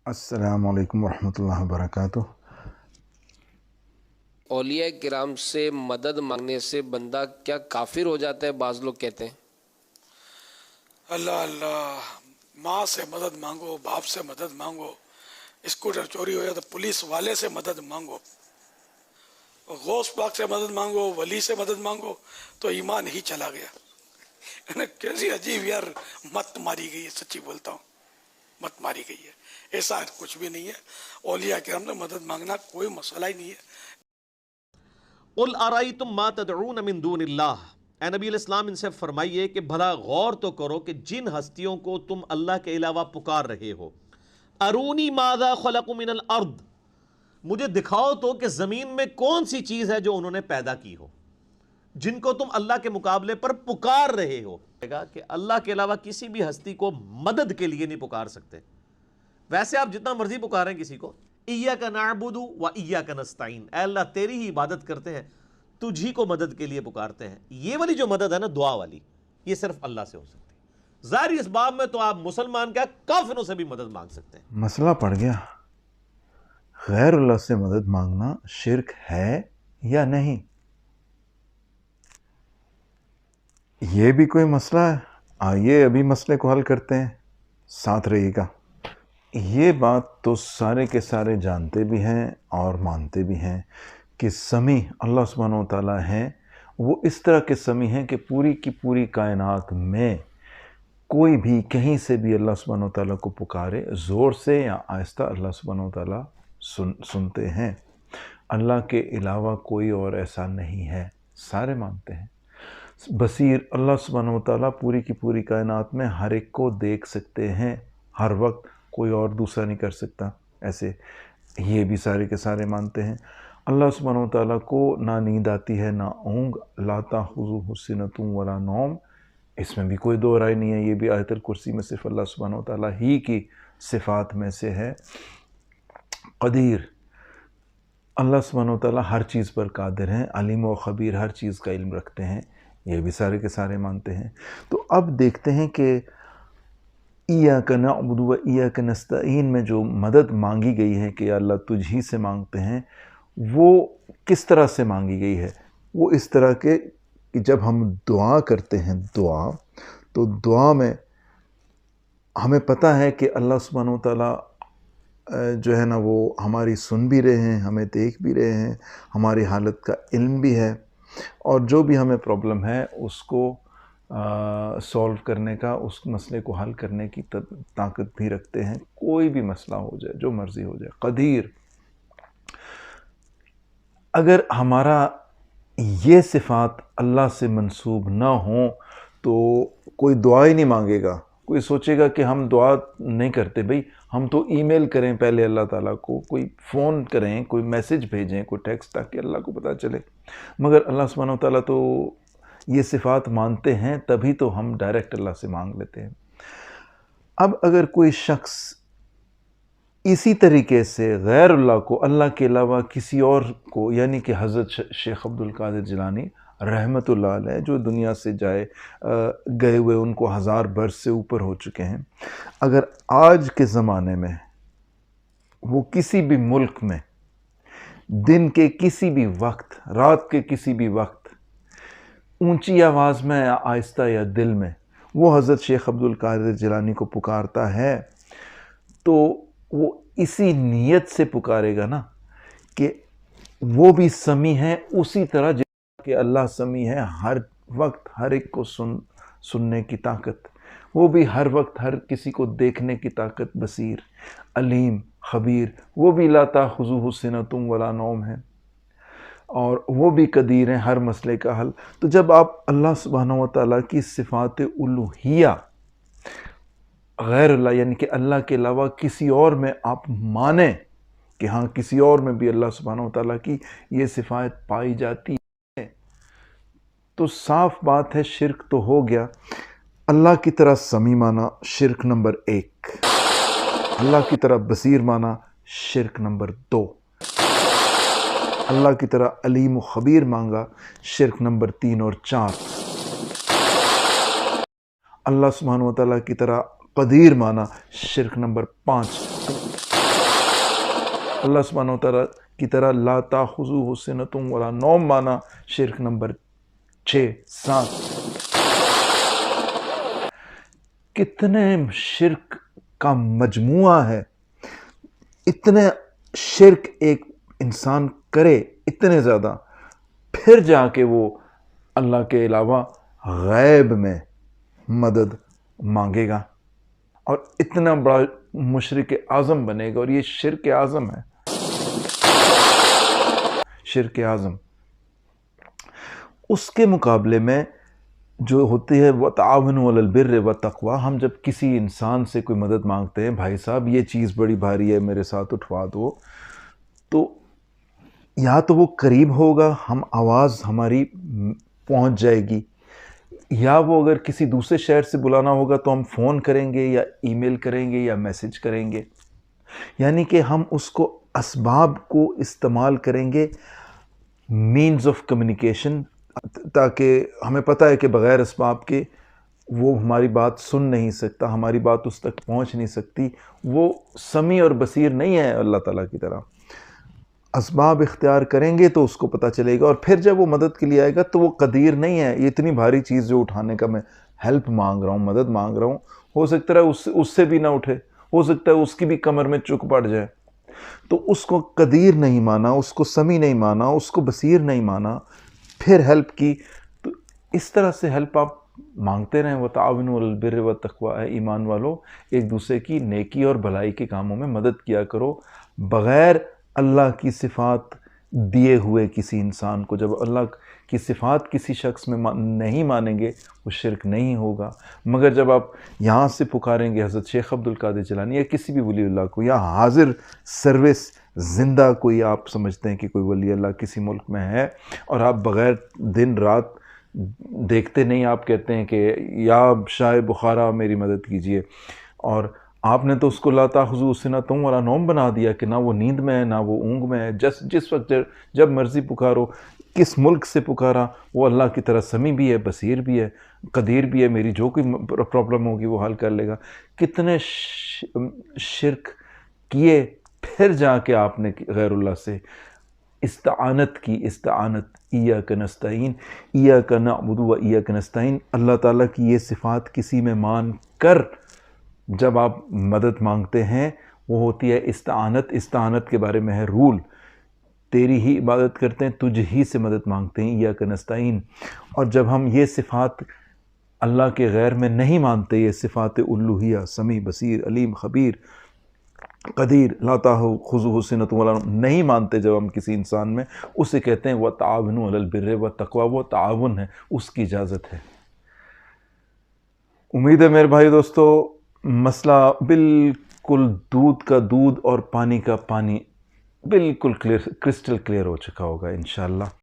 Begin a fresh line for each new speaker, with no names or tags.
السلام علیکم ورحمۃ اللہ وبرکاتہ۔
اولیاء کرام سے مدد مانگنے سے بندہ کیا کافر ہو جاتا ہے؟ بعض لوگ کہتے ہیں
اللہ اللہ، ماں سے مدد مانگو، باپ سے مدد مانگو، اسکوٹر چوری ہو جائے تو پولیس والے سے مدد مانگو، غوث پاک سے مدد مانگو، ولی سے مدد مانگو تو ایمان ہی چلا گیا۔ کیسی عجیب یار مت ماری گئی ہے، سچی بولتا ہوں مت ماری گئی ہے۔ ایسا کچھ بھی نہیں ہے، اولیاء کرام سے مدد مانگنا کوئی مسئلہ ہی نہیں ہے۔
قل ارائیتم ما تدعون من دون اللہ، اے نبی علیہ السلام ان سے فرمائیے کہ بھلا غور تو کرو کہ جن ہستیوں کو تم اللہ کے علاوہ پکار رہے ہو، ارونی ماذا خلق من الارض، مجھے دکھاؤ تو کہ زمین میں کون سی چیز ہے جو انہوں نے پیدا کی ہو، جن کو تم اللہ کے مقابلے پر پکار رہے ہو۔ کہ اللہ کے علاوہ کسی بھی ہستی کو مدد کے لیے نہیں پکار سکتے۔ ویسے آپ جتنا مرضی پکاریں کسی کو، ایاک نعبد و ایاک نستعین، اے اللہ تیری ہی عبادت کرتے ہیں، تجھی کو مدد کے لیے پکارتے ہیں۔ یہ والی جو مدد ہے نا، دعا والی، یہ صرف اللہ سے ہو سکتی ہے۔ ظاہری اسباب میں تو آپ مسلمان کیا کافروں سے بھی مدد مانگ سکتے ہیں۔
مسئلہ پڑ گیا، غیر اللہ سے مدد مانگنا شرک ہے یا نہیں؟ یہ بھی کوئی مسئلہ ہے؟ آئیے ابھی مسئلے کو حل کرتے ہیں، ساتھ رہیے گا۔ یہ بات تو سارے کے سارے جانتے بھی ہیں اور مانتے بھی ہیں کہ سمیع اللہ سبحانہ و تعالیٰ ہیں۔ وہ اس طرح کے سمیع ہیں کہ پوری کی پوری کائنات میں کوئی بھی کہیں سے بھی اللہ سبحانہ و تعالیٰ کو پکارے، زور سے یا آہستہ، اللہ سبحانہ و تعالیٰ سنتے ہیں۔ اللہ کے علاوہ کوئی اور ایسا نہیں ہے، سارے مانتے ہیں۔ بصیر اللہ سبحانہ و تعالیٰ پوری کی پوری کائنات میں ہر ایک کو دیکھ سکتے ہیں، ہر وقت، کوئی اور دوسرا نہیں کر سکتا ایسے، یہ بھی سارے کے سارے مانتے ہیں۔ اللہ سبحانہ و تعالیٰ کو نہ نیند آتی ہے نہ اونگ، لا تأخذہ سنۃ ولا نوم، اس میں بھی کوئی دو رائے نہیں ہے۔ یہ بھی آیت الکرسی میں صرف اللہ سبحانہ و تعالیٰ ہی کی صفات میں سے ہے۔ قدیر، اللہ سبحانہ و تعالیٰ ہر چیز پر قادر ہیں، علیم و خبیر، ہر چیز کا علم رکھتے ہیں، یہ بھی سارے کے سارے مانتے ہیں۔ تو اب دیکھتے ہیں کہ ایاک نعبد و ایاک نستعین میں جو مدد مانگی گئی ہے کہ اللہ تجھ ہی سے مانگتے ہیں، وہ کس طرح سے مانگی گئی ہے؟ وہ اس طرح کہ جب ہم دعا کرتے ہیں، تو دعا میں ہمیں پتہ ہے کہ اللہ سبحانہ و تعالیٰ جو ہے نا وہ ہماری سن بھی رہے ہیں، ہمیں دیکھ بھی رہے ہیں، ہماری حالت کا علم بھی ہے، اور جو بھی ہمیں پرابلم ہے اس کو سولو کرنے کا، اس مسئلے کو حل کرنے کی طاقت بھی رکھتے ہیں، کوئی بھی مسئلہ ہو جائے، جو مرضی ہو جائے۔ قدیر، اگر ہمارا یہ صفات اللہ سے منسوب نہ ہوں تو کوئی دعا ہی نہیں مانگے گا۔ کوئی سوچے گا کہ ہم دعا نہیں کرتے، بھئی ہم تو ای میل کریں پہلے اللہ تعالیٰ کو، کوئی فون کریں، کوئی میسج بھیجیں، کوئی ٹیکسٹ، تاکہ اللہ کو پتہ چلے۔ مگر اللہ سبحانہ و تعالیٰ تو یہ صفات مانتے ہیں، تبھی تو ہم ڈائریکٹ اللہ سے مانگ لیتے ہیں۔ اب اگر کوئی شخص اسی طریقے سے غیر اللہ کو، اللہ کے علاوہ کسی اور کو، یعنی کہ حضرت شیخ عبد القادر جیلانی رحمۃ اللہ علیہ جو دنیا سے گئے ہوئے ان کو 1000 برس سے اوپر ہو چکے ہیں، اگر آج کے زمانے میں وہ کسی بھی ملک میں دن کے کسی بھی وقت، رات کے کسی بھی وقت، اونچی آواز میں یا آہستہ یا دل میں وہ حضرت شیخ عبد القادر جیلانی کو پکارتا ہے، تو وہ اسی نیت سے پکارے گا نا کہ وہ بھی سمیع ہے اسی طرح کہ اللہ سمیع ہے، ہر وقت ہر ایک کو سننے کی طاقت، وہ بھی ہر وقت ہر کسی کو دیکھنے کی طاقت، بصیر، علیم، خبیر، وہ بھی لا تأخذہ سنۃ ولا نوم ہے، اور وہ بھی قدیر ہیں ہر مسئلے کا حل۔ تو جب آپ اللہ سبحانہ و تعالیٰ کی صفات الوہیہ غیر اللہ، یعنی کہ اللہ کے علاوہ کسی اور میں آپ مانیں کہ ہاں کسی اور میں بھی اللہ سبحانہ و تعالیٰ کی یہ صفات پائی جاتی ہے، تو صاف بات ہے شرک تو ہو گیا۔ اللہ کی طرح سمیع مانا، شرک نمبر 1۔ اللہ کی طرح بصیر مانا، شرک نمبر 2۔ اللہ کی طرح علیم و خبیر مانگا، شرک نمبر 3 اور 4۔ اللہ سبحانہ و تعالیٰ کی طرح قدیر مانا، شرک نمبر 5۔ اللہ سبحانہ و تعالیٰ کی طرح لا تاخذوہ سنۃ ولا نوم مانا شرک نمبر 6-7۔ کتنے شرک کا مجموعہ ہے، اتنے شرک ایک انسان کرے، اتنے زیادہ، پھر جا کے وہ اللہ کے علاوہ غیب میں مدد مانگے گا اور اتنا بڑا مشرک اعظم بنے گا، اور یہ شرک اعظم ہے، شرک اعظم۔ اس کے مقابلے میں جو ہوتی ہے وَتَعَاوَنُوا عَلَى الْبِرِّ وَالتَّقْوَىٰ، ہم جب کسی انسان سے کوئی مدد مانگتے ہیں، بھائی صاحب یہ چیز بڑی بھاری ہے میرے ساتھ اٹھوا دو، تو یا تو وہ قریب ہوگا، ہم آواز ہماری پہنچ جائے گی، یا وہ اگر کسی دوسرے شہر سے بلانا ہوگا تو ہم فون کریں گے یا ای میل کریں گے یا میسج کریں گے، یعنی کہ ہم اس کو اسباب کو استعمال کریں گے، مینز آف کمیونیکیشن، تاکہ ہمیں پتہ ہے کہ بغیر اسباب کے وہ ہماری بات سن نہیں سکتا، ہماری بات اس تک پہنچ نہیں سکتی، وہ سمیع اور بصیر نہیں ہے اللہ تعالیٰ کی طرح۔ اسباب اختیار کریں گے تو اس کو پتہ چلے گا، اور پھر جب وہ مدد کے لیے آئے گا تو وہ قدیر نہیں ہے، یہ اتنی بھاری چیز جو اٹھانے کا میں ہیلپ مانگ رہا ہوں، مدد مانگ رہا ہوں، ہو سکتا ہے اس سے بھی نہ اٹھے، ہو سکتا ہے اس کی بھی کمر میں چک پڑ جائے، تو اس کو قدیر نہیں مانا، اس کو سمیع نہیں مانا، اس کو بصیر نہیں مانا، پھر ہیلپ کی۔ تو اس طرح سے ہیلپ آپ مانگتے رہیں۔ وَتَعَاوَنُوا عَلَى الْبِرِّ وَالتَّقْوَىٰ، اے ایمان والو ایک دوسرے کی نیکی اور بھلائی کے کاموں میں مدد کیا کرو، بغیر اللہ کی صفات دیے ہوئے کسی انسان کو۔ جب اللہ کی صفات کسی شخص میں نہیں مانیں گے وہ شرک نہیں ہوگا، مگر جب آپ یہاں سے پکاریں گے حضرت شیخ عبد القادر جیلانی یا کسی بھی ولی اللہ کو، یا حاضر سروس زندہ کوئی آپ سمجھتے ہیں کہ کوئی ولی اللہ کسی ملک میں ہے، اور آپ بغیر دن رات دیکھتے نہیں، آپ کہتے ہیں کہ یا شاہ بخارا میری مدد کیجئے، اور آپ نے تو اس کو لا تاخذوہ سنۃ ولا نوم بنا دیا کہ نہ وہ نیند میں ہے نہ وہ اونگ میں ہے، جس وقت جب مرضی پکارو، کس ملک سے پکارا، وہ اللہ کی طرح سمیع بھی ہے، بصیر بھی ہے، قدیر بھی ہے، میری جو کوئی پرابلم ہوگی وہ حل کر لے گا۔ کتنے شرک کیے، پھر جا کے آپ نے غیر اللہ سے استعانت کی، استعانت ایاک نستعین، ایاک نعبد و ایاک نستعین، اللہ تعالیٰ کی یہ صفات کسی میں مان کر جب آپ مدد مانگتے ہیں وہ ہوتی ہے استعانت۔ استعانت کے بارے میں ہے رول، تیری ہی عبادت کرتے ہیں، تجھ ہی سے مدد مانگتے ہیں، ایاک نستعین۔ اور جب ہم یہ صفات اللہ کے غیر میں نہیں مانتے، یہ صفات الوہیہ، سمیع، بصیر، علیم، خبیر، قدیر، لا تاخذوہ سنۃ ولا نوم نہیں مانتے، جب ہم کسی انسان میں، اسے کہتے ہیں وَتَعَاوَنُوا عَلَى الْبِرِّ وَالتَّقْوَىٰ، وہ تعاون ہے، اس کی اجازت ہے۔ امید ہے میرے بھائی دوستو مسئلہ بالکل دودھ کا دودھ اور پانی کا پانی بالکل کرسٹل کلیئر ہو چکا ہوگا انشاءاللہ۔